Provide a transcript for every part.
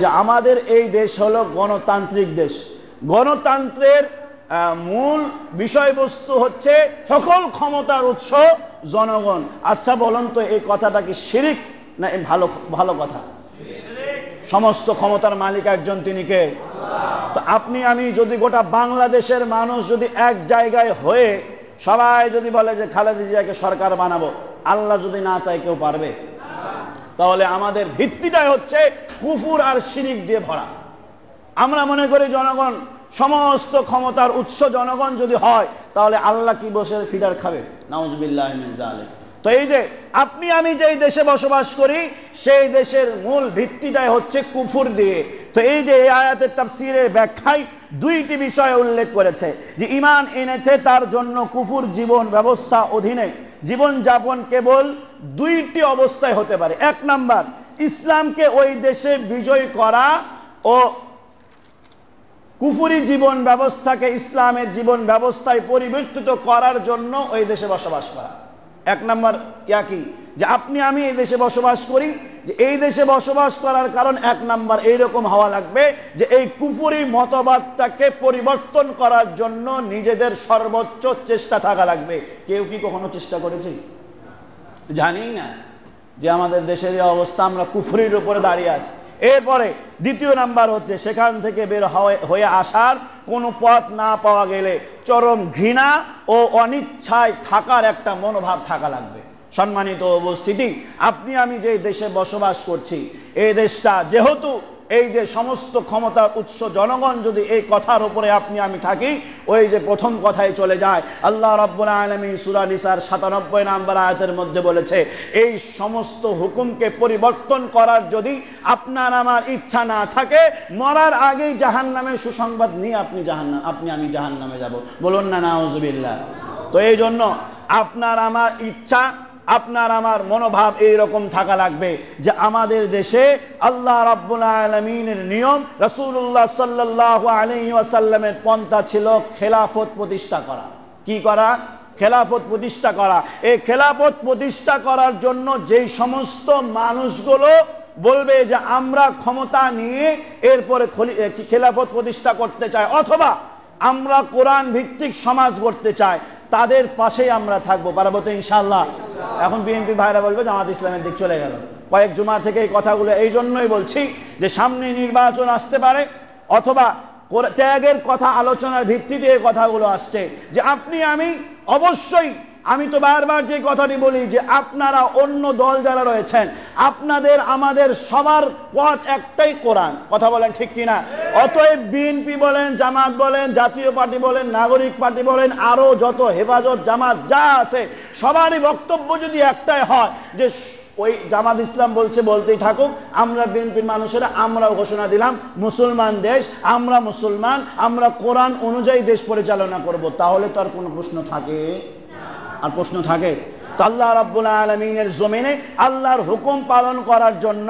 যে আমাদের এই দেশ হলো গণতান্ত্রিক দেশ। গণতন্ত্রের মূল বিষয়বস্তু হচ্ছে সকল ক্ষমতার উৎস জনগণ। আচ্ছা বলুন তো, এই কথাটা কি শিরিক না ভালো ভালো কথা? সমস্ত ক্ষমতার মালিক একজন, তিনি কে? তো আপনি আমি যদি গোটা বাংলাদেশের মানুষ যদি এক জায়গায় হয়ে সবাই যদি বলে যে খালেদা জিয়াকে সরকার বানাবো, আল্লাহ যদি না চায় কেউ পারবে? তাহলে আমাদের ভিত্তিটাই হচ্ছে কুফর আর শিরিক দিয়ে ভরা। আমরা মনে করি জনগণ সমস্ত ক্ষমতার উৎস জনগণ যদি হয়, তাহলে আল্লাহ কি বসে ফিডার খাবে? নাউজুবিল্লাহি মিন যালিক। তো এই যে আপনি আমি যেই দেশে বসবাস করি, সেই দেশের মূল ভিত্তিটাই হচ্ছে কুফর দিয়ে। তো এই যে এই আয়াতের তাফসীরের ব্যাখ্যায় দুইটি বিষয় উল্লেখ করেছে যে ঈমান এনেছে তার জন্য কুফর জীবন ব্যবস্থা অধীনে জীবন যাপন কেবল দুইটি অবস্থায় হতে পারে। এক নাম্বার, ইসলামকে ওই দেশে বিজয় করা ও কুফরি জীবন ব্যবস্থাকে ইসলামের জীবন ব্যবস্থায় পরিবর্তিত করার জন্য ওই দেশে বসবাস করা। এক নাম্বার কি, যে আপনি আমি এই দেশে বসবাস করি, যে এই দেশে বসবাস করার কারণ এক নাম্বার এইরকম হওয়া লাগবে যে এই কুফরি মতবাদটাকে পরিবর্তন করার জন্য নিজেদের সর্বোচ্চ চেষ্টা থাকা লাগবে। কেউ কি কখনো চেষ্টা করেছি? জানি না যে আমাদের দেশের এই অবস্থা, আমরা কুফরির উপরে দাঁড়িয়ে আছি। এরপরে দ্বিতীয় নাম্বার হচ্ছে সেখান থেকে বের হয়ে আসার কোনো পথ না পাওয়া গেলে চরম ঘৃণা ও অনিচ্ছায় থাকার একটা মনোভাব থাকা লাগবে। সম্মানিত উপস্থিতি, আপনি আমি যে দেশে বসবাস করছি, এই দেশটা যেহেতু এই যে সমস্ত ক্ষমতার উৎস জনগণ, যদি এই কথার উপরে আপনি আমি থাকি, ওই যে প্রথম কথায় চলে যায়, আল্লাহ রাব্বুল আলামিন সূরা নিসার 97 নম্বর আয়াতের মধ্যে বলেছে, এই সমস্ত হুকুমকে পরিবর্তন করার যদি আপনার আমার ইচ্ছা না থাকে, মরার আগেই জাহান্নামের সুসংবাদ নিয়ে আপনি আমি জাহান্নামে যাব। বলুন না নাউজুবিল্লাহ। তো এই জন্য আপনার আমার ইচ্ছা, আপনার আমার মনোভাব এইরকম থাকা লাগবে যে আমাদের দেশে আল্লাহ রাব্বুল আলামিনের নিয়ম, রাসূলুল্লাহ সাল্লাল্লাহু আলাইহি ওয়াসাল্লামের পন্থা ছিল খেলাফত প্রতিষ্ঠা করা। কি করা? খেলাফত প্রতিষ্ঠা করা। এই খেলাফত প্রতিষ্ঠা করার জন্য যেই সমস্ত মানুষগুলো বলবে যে আমরা ক্ষমতা নিয়ে এরপরে খেলাফত প্রতিষ্ঠা করতে চাই, অথবা আমরা কোরআন ভিত্তিক সমাজ গড়তে চাই, তাদের পাশেই আমরা থাকবো। পারবো তো ইনশাআল্লাহ? এখন বিএনপি ভাইরা বলবে জামাত ইসলামের দিক চলে গেল। কয়েক জুমা থেকে এই কথাগুলো এই জন্যই বলছি যে সামনে নির্বাচন আসতে পারে, অথবা ত্যাগের কথা আলোচনার ভিত্তিতে এই কথাগুলো আসছে যে আপনি আমি অবশ্যই, আমি তো বারবার যে কথাটি বলি যে আপনারা অন্য দল যারা রয়েছেন, আপনাদের আমাদের সবার পথ একটাই কোরআন। কথা বলেন ঠিক কিনা? অতএব বিএনপি বলেন, জামাত বলেন, জাতীয় পার্টি বলেন, নাগরিক পার্টি বলেন, আরো যত হেফাজত জামাত যা আছে, সবারই বক্তব্য যদি একটাই হয় যে ওই জামাত ইসলাম বলছে বলতেই থাকুক, আমরা বিএনপির মানুষেরা আমরাও ঘোষণা দিলাম মুসলমান দেশ, আমরা মুসলমান, আমরা কোরআন অনুযায়ী দেশ পরিচালনা করব, তাহলে তো আর কোনো প্রশ্ন থাকে? আর প্রশ্ন থাকে? তো আল্লাহ রাব্বুল আলামিনের জমিনে আল্লাহর হুকুম পালন করার জন্য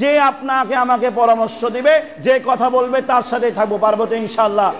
যে আপনাকে আমাকে পরামর্শ দিবে, যে কথা বলবে, তার সাথেই থাকবো। পারবো তো ইনশাআল্লাহ?